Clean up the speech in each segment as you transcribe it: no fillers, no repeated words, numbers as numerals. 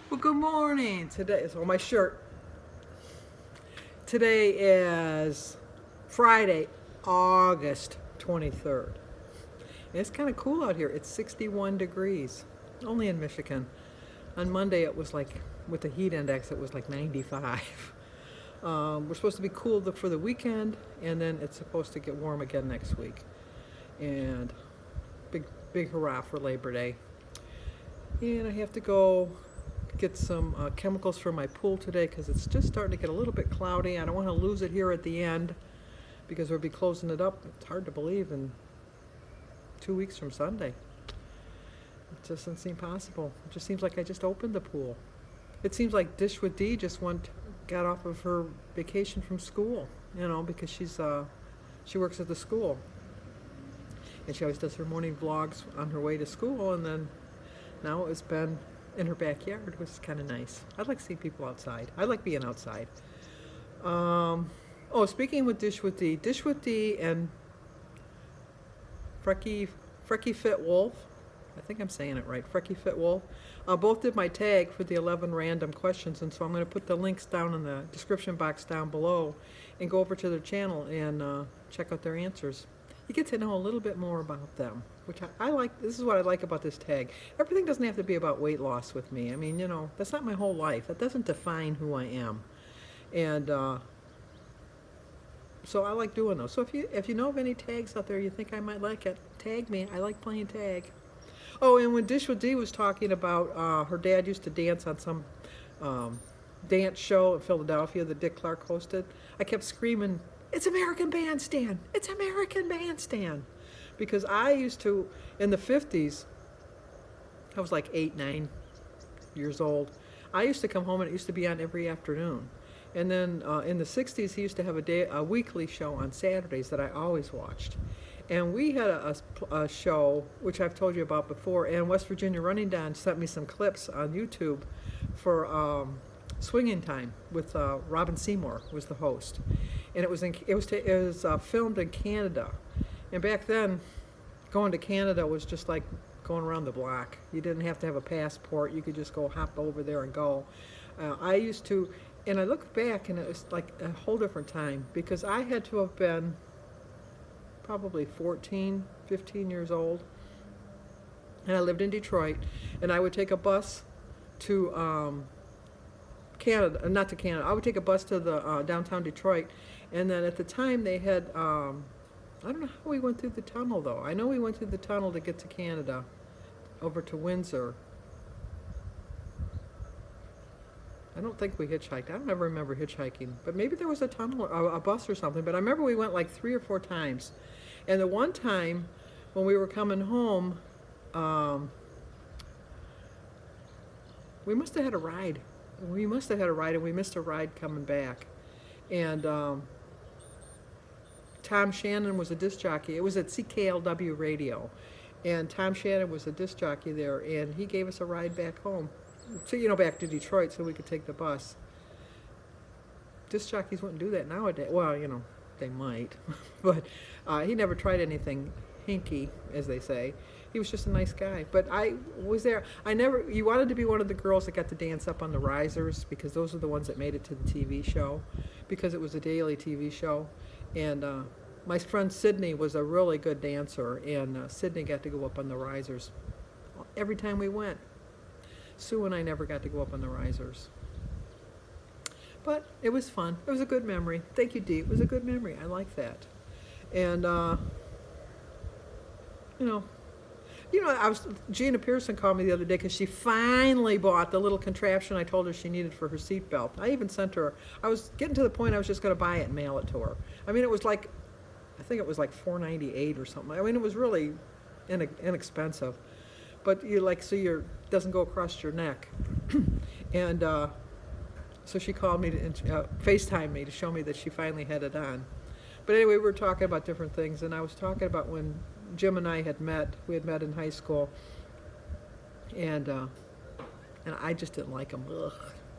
Well, good morning. Today is on my shirt. Today is Friday, August 23rd. And it's kind of cool out here. It's 61 degrees, only in Michigan. On Monday, it was like, with the heat index, it was like 95. We're supposed to be cool for the weekend, and then it's supposed to get warm again next week. And big hurrah for Labor Day. And I have to go get some chemicals for my pool today because it's just starting to get a little bit cloudy. I don't want to lose it here at the end because we'll be closing it up. It's hard to believe in 2 weeks from Sunday. It just doesn't seem possible. It just seems like I just opened the pool. It seems like Dish with Dee just got off of her vacation from school, because she works at the school. And she always does her morning vlogs on her way to school, and then now it's been in her backyard, which is kind of nice. I like seeing people outside. I like being outside. Speaking with Dish with Dee and Frekifitwolf, I think I'm saying it right, Frekifitwolf, both did my tag for the 11 random questions, and so I'm going to put the links down in the description box down below and go over to their channel and check out their answers. You get to know a little bit more about them, which I like. This is what I like about this tag. Everything doesn't have to be about weight loss with me. I mean, that's not my whole life. That doesn't define who I am. And so I like doing those. So if you know of any tags out there you think I might like it, tag me. I like playing tag. Oh, and when Dish with Dee was talking about her dad used to dance on some dance show in Philadelphia that Dick Clark hosted, I kept screaming, "It's American Bandstand! It's American Bandstand!" Because I used to, in the 50s, I was like 8, 9 years old. I used to come home and it used to be on every afternoon. And then in the 60s, he used to have a weekly show on Saturdays that I always watched. And we had a show, which I've told you about before, and West Virginia Running Don sent me some clips on YouTube for Swinging Time with Robin Seymour was the host. And it was filmed in Canada. And back then, going to Canada was just like going around the block. You didn't have to have a passport. You could just go hop over there and go. I used to, and I look back and it was like a whole different time because I had to have been probably 14, 15 years old. And I lived in Detroit. And I would take a bus to Canada, not to Canada. I would take a bus to the downtown Detroit. And then at the time they had, I don't know how we went through the tunnel though. I know we went through the tunnel to get to Canada, over to Windsor. I don't think we hitchhiked. I don't ever remember hitchhiking, but maybe there was a tunnel or a bus or something. But I remember we went like 3 or 4 times. And the one time when we were coming home, we must have had a ride. And we missed a ride coming back. And Tom Shannon was a disc jockey. It was at CKLW Radio. And Tom Shannon was a disc jockey there, and he gave us a ride back home. So, back to Detroit so we could take the bus. Disc jockeys wouldn't do that nowadays. Well, they might. But he never tried anything hinky, as they say. He was just a nice guy. But I was there. You wanted to be one of the girls that got to dance up on the risers because those are the ones that made it to the TV show because it was a daily TV show. And my friend Sydney was a really good dancer, and Sydney got to go up on the risers every time we went. Sue and I never got to go up on the risers. But it was fun. It was a good memory. Thank you, Dee. It was a good memory. I like that. And, Gina Pearson called me the other day because she finally bought the little contraption I told her she needed for her seatbelt. I even sent her, I was getting to the point I was just going to buy it and mail it to her. I mean, I think it was like $4.98 or something. I mean, it was really inexpensive. But doesn't go across your neck. And so she called me to FaceTime me to show me that she finally had it on. But anyway, we were talking about different things, and I was talking about when Jim and I had met. We had met in high school, and I just didn't like him. Ugh.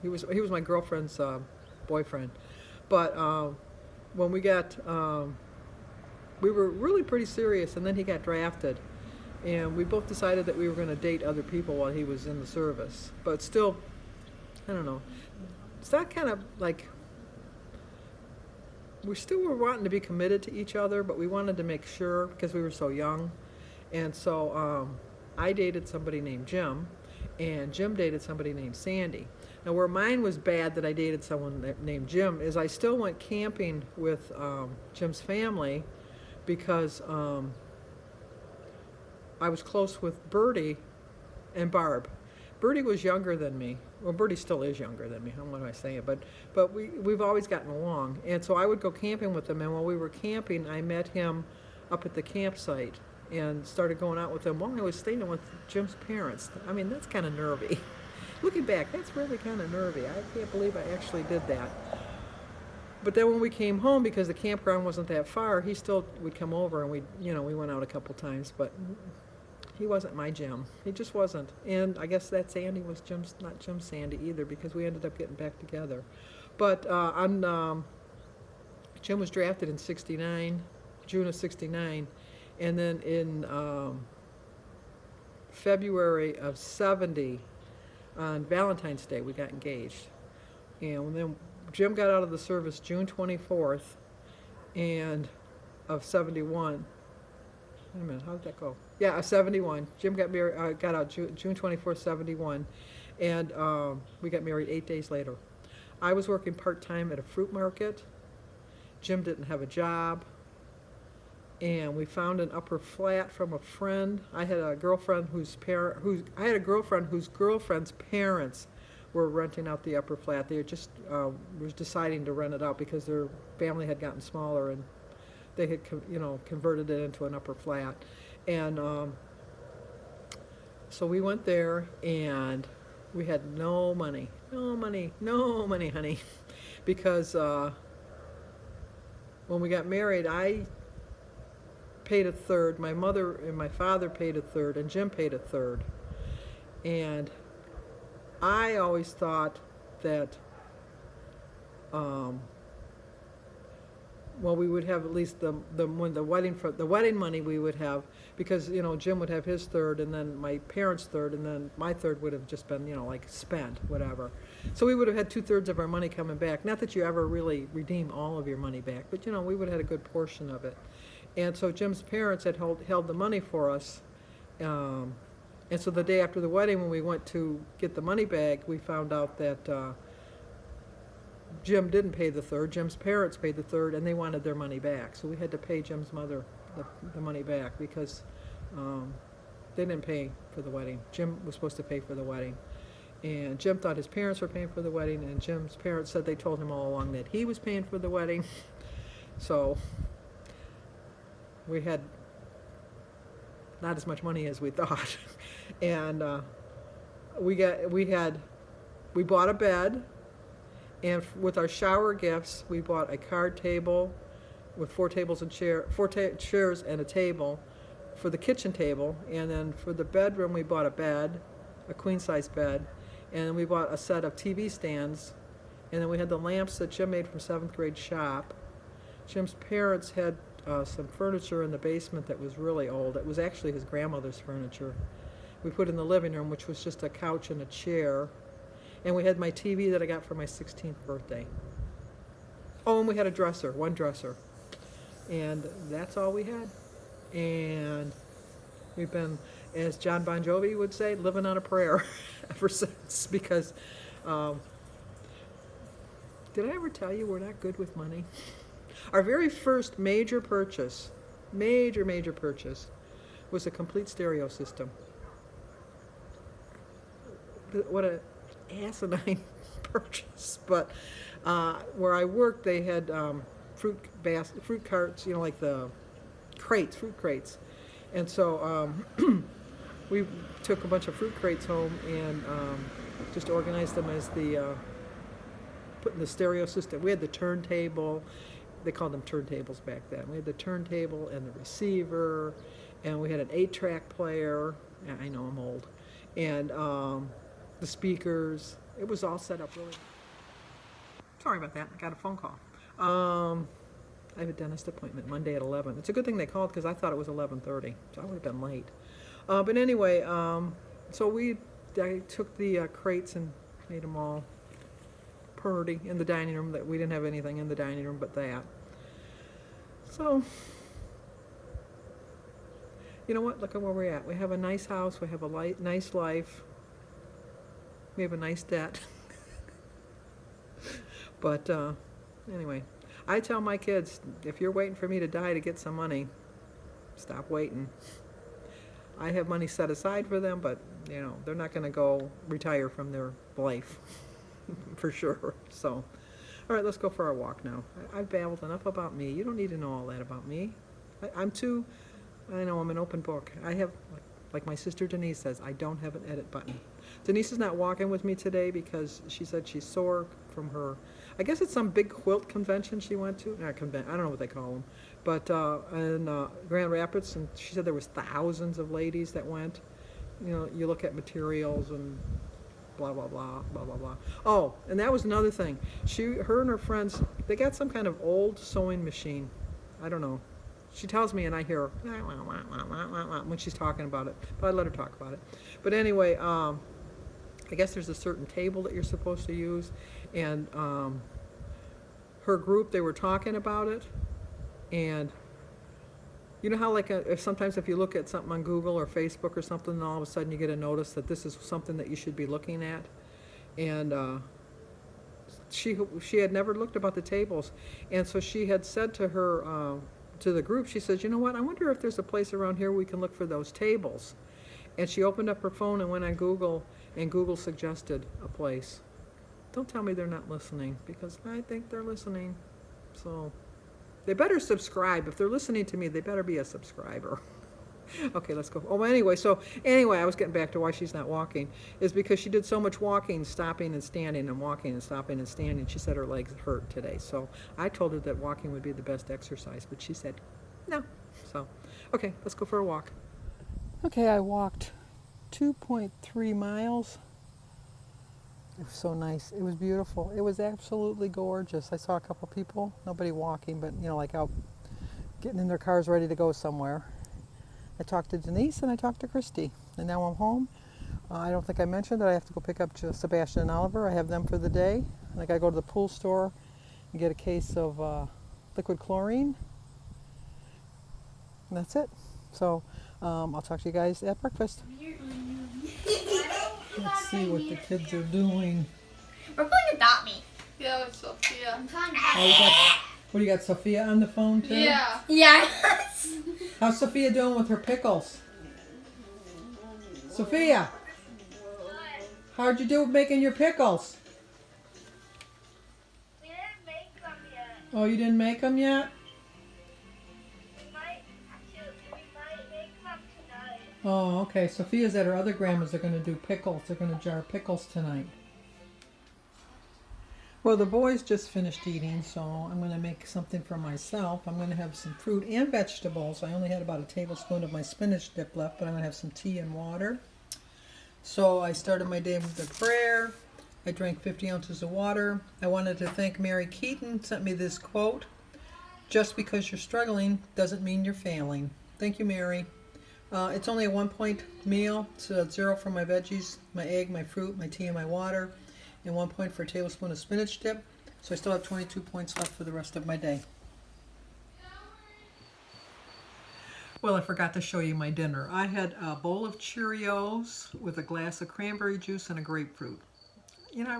He was my girlfriend's boyfriend. But when we were really pretty serious, and then he got drafted. And we both decided that we were going to date other people while he was in the service. But still, I don't know. It's not kind of like we still were wanting to be committed to each other, but we wanted to make sure because we were so young. And so I dated somebody named Jim, and Jim dated somebody named Sandy. Now, where mine was bad that I dated someone named Jim is I still went camping with Jim's family because I was close with Bertie and Barb. Bertie was younger than me. Well, Bertie still is younger than me. What am I saying? But we've always gotten along. And so I would go camping with him. And while we were camping, I met him up at the campsite and started going out with him while I was staying with Jim's parents. I mean, that's kind of nervy. Looking back, that's really kind of nervy. I can't believe I actually did that. But then when we came home, because the campground wasn't that far, he still would come over and we went out a couple times, but he wasn't my Jim. He just wasn't. And I guess that Sandy was not Jim's Sandy either, because we ended up getting back together. But Jim was drafted in '69, June of '69, and then in February of '70, on Valentine's Day, we got engaged. And then Jim got out of the service June 24th and of '71. Wait a minute, how did that go? Yeah, 71. Jim got married, got out June 24th, '71, and we got married 8 days later. I was working part-time at a fruit market. Jim didn't have a job, and we found an upper flat from a friend. I had a girlfriend whose girlfriend's parents were renting out the upper flat. They just was deciding to rent it out because their family had gotten smaller, and they had converted it into an upper flat. And so we went there, and we had no money, honey, because when we got married, I paid a third. My mother and my father paid a third, and Jim paid a third. And I always thought that, we would have at least the wedding money we would have, because Jim would have his third, and then my parents' third, and then my third would have just been like spent, whatever. So we would have had 2/3 of our money coming back. Not that you ever really redeem all of your money back, but we would have had a good portion of it. And so Jim's parents had held the money for us. And so the day after the wedding, when we went to get the money back, we found out that Jim didn't pay the third. Jim's parents paid the third, and they wanted their money back. So we had to pay Jim's mother the money back, because they didn't pay for the wedding. Jim was supposed to pay for the wedding. And Jim thought his parents were paying for the wedding, and Jim's parents said they told him all along that he was paying for the wedding. So we had not as much money as we thought. And we bought a bed, and with our shower gifts, we bought a card table with four chairs and a table for the kitchen table. And then for the bedroom, we bought a bed, a queen-size bed, and then we bought a set of TV stands. And then we had the lamps that Jim made from 7th grade shop. Jim's parents had some furniture in the basement that was really old. It was actually his grandmother's furniture. We put in the living room, which was just a couch and a chair. And we had my TV that I got for my 16th birthday. Oh, and we had one dresser. And that's all we had. And we've been, as John Bon Jovi would say, living on a prayer ever since. Because, did I ever tell you we're not good with money? Our very first major purchase, was a complete stereo system. What a asinine purchase. But where I worked, they had fruit carts, like the fruit crates. And so we took a bunch of fruit crates home and just organized them as putting the stereo system. We had the turntable. They called them turntables back then. We had the turntable and the receiver, and we had an 8-track player. Yeah, I know, I'm old. And the speakers. It was all set up really. Sorry about that. I got a phone call. I have a dentist appointment Monday at 11. It's a good thing they called, because I thought it was 11:30, so I would have been late. But anyway, so I took the crates and made them all pretty in the dining room. That we didn't have anything in the dining room but that. So, you know what? Look at where we're at. We have a nice house. We have a nice life. We have a nice debt. But anyway, I tell my kids, if you're waiting for me to die to get some money, stop waiting. I have money set aside for them, but you know, they're not going to go retire from their life for sure. So, all right, let's go for our walk now. I've babbled enough about me. You don't need to know all that about me. I'm too, I know I'm an open book. I have, like my sister Denise says, I don't have an edit button. Denise is not walking with me today because she said she's sore from her, I guess it's some big quilt convention she went to. Not convention, I don't know what they call them. But in Grand Rapids, and she said there was thousands of ladies that went. You know, you look at materials and blah, blah, blah, blah, blah, blah. Oh, and that was another thing. Her and her friends, they got some kind of old sewing machine. I don't know. She tells me and I hear her when she's talking about it. But I let her talk about it. But anyway, I guess there's a certain table that you're supposed to use. And her group, they were talking about it. And you know how like sometimes if you look at something on Google or Facebook or something, and all of a sudden you get a notice that this is something that you should be looking at. And she had never looked about the tables. And so she had said to her, to the group, she says, you know what, I wonder if there's a place around here we can look for those tables. And she opened up her phone and went on Google, and Google suggested a place. Don't tell me they're not listening, because I think they're listening. So they better subscribe. If they're listening to me, they better be a subscriber. Okay, let's go. Oh, anyway, I was getting back to why she's not walking, is because she did so much walking, stopping and standing, and walking and stopping and standing. She said her legs hurt today. So I told her that walking would be the best exercise, but she said no. So, okay, let's go for a walk. Okay, I walked 2.3 miles. It was so nice. It was beautiful. It was absolutely gorgeous. I saw a couple people, nobody walking, but you know, like out getting in their cars ready to go somewhere. I talked to Denise and I talked to Christy, and now I'm home. I don't think I mentioned that I have to go pick up Sebastian and Oliver. I have them for the day. And I got to go to the pool store and get a case of liquid chlorine. And that's it. So I'll talk to you guys at breakfast. Let's see what the kids are doing. We're playing Adopt Me. Yeah, with Sophia. What do you got, Sophia on the phone too? Yeah. Yes. How's Sophia doing with her pickles? Sophia, how'd you do with making your pickles? We didn't make them yet. Oh, you didn't make them yet? We might make them tonight. Oh, okay. Sophia's at her other grandma's. They're going to do pickles. They're going to jar pickles tonight. Well, the boys just finished eating, so I'm going to make something for myself. I'm going to have some fruit and vegetables. I only had about a tablespoon of my spinach dip left, but I'm going to have some tea and water. So I started my day with a prayer. I drank 50 ounces of water. I wanted to thank Mary Keaton, sent me this quote. Just because you're struggling doesn't mean you're failing. Thank you, Mary. It's only a 1-point meal. It's 0 for my veggies, my egg, my fruit, my tea, and my water. And 1 point for a tablespoon of spinach dip. So I still have 22 points left for the rest of my day. Well, I forgot to show you my dinner. I had a bowl of Cheerios with a glass of cranberry juice and a grapefruit. You know,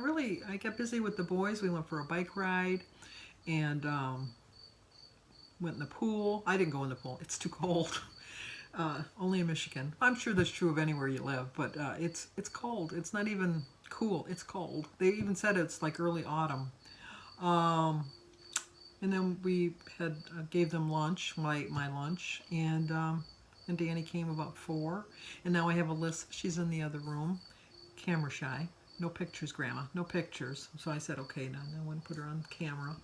I got busy with the boys. We went for a bike ride and went in the pool. I didn't go in the pool. It's too cold. Only in Michigan. I'm sure that's true of anywhere you live, but it's cold. It's not even cool. It's cold. They even said it's like early autumn. And then we had gave them lunch, my lunch, and Danny came about 4. And now I have Alyssa. She's in the other room, camera shy. No pictures, Grandma. No pictures. So I said, okay, now I wouldn't put her on camera.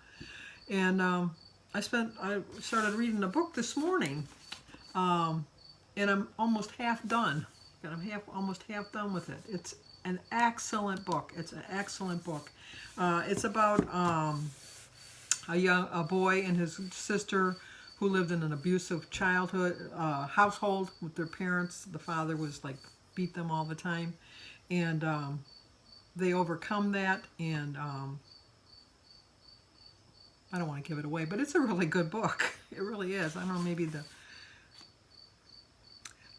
And I started reading a book this morning, and I'm almost half done. And I'm almost half done with it. It's an excellent book. It's an excellent book. It's about a boy and his sister who lived in an abusive household with their parents. The father was like beat them all the time, and they overcome that, and I don't want to give it away, but it's a really good book. It really is. I don't know, maybe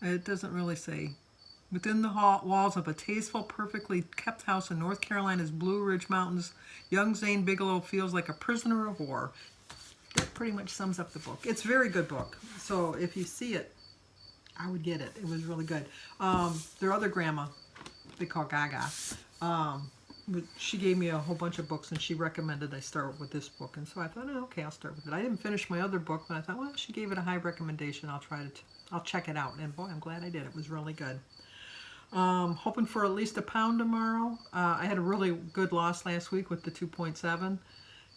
it doesn't really say. Within the walls of a tasteful, perfectly kept house in North Carolina's Blue Ridge Mountains, young Zane Bigelow feels like a prisoner of war. That pretty much sums up the book. It's a very good book. So if you see it, I would get it. It was really good. Their other grandma, they call Gaga, she gave me a whole bunch of books and she recommended I start with this book. And so I thought, oh, okay, I'll start with it. I didn't finish my other book, but I thought, well, she gave it a high recommendation. I'll check it out. And boy, I'm glad I did. It was really good. Hoping for at least £1 tomorrow. I had a really good loss last week with the 2.7.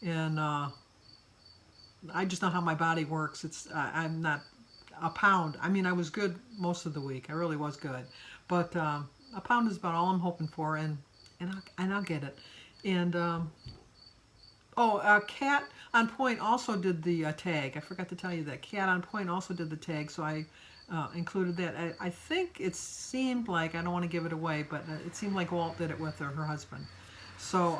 And I just know how my body works. I'm not £1. I mean, I was good most of the week. I really was good. But £1 is about all I'm hoping for, and I'll get it. And Cat on Point also did the tag. I forgot to tell you that. Cat on Point also did the tag, so I included that. I think it seemed like, I don't want to give it away, but it seemed like Walt did it with her husband. So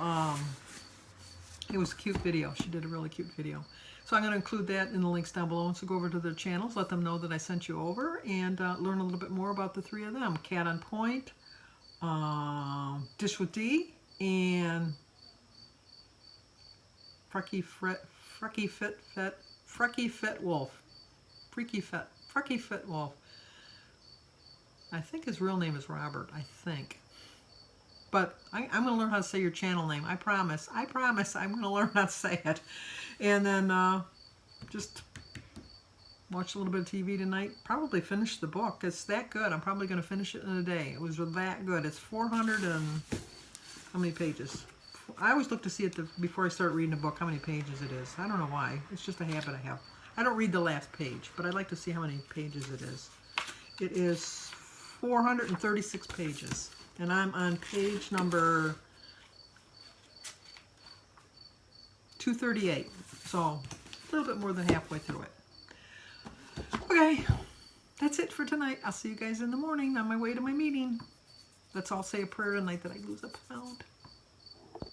it was a cute video. She did a really cute video. So I'm going to include that in the links down below. And so go over to their channels, let them know that I sent you over, and learn a little bit more about the three of them. Cat on Point, Dish with D, and Frekifitwolf. Frekifitwolf. I think his real name is Robert, I think. But I'm going to learn how to say your channel name. I promise. I'm going to learn how to say it. And then just watch a little bit of TV tonight. Probably finish the book. It's that good. I'm probably going to finish it in a day. It was that good. It's 400 and... how many pages? I always look to see it before I start reading a book how many pages it is. I don't know why. It's just a habit I have. I don't read the last page, but I like to see how many pages it is. It is 436 pages. And I'm on page number 238. So a little bit more than halfway through it. Okay, that's it for tonight. I'll see you guys in the morning on my way to my meeting. Let's all say a prayer tonight that I lose £1.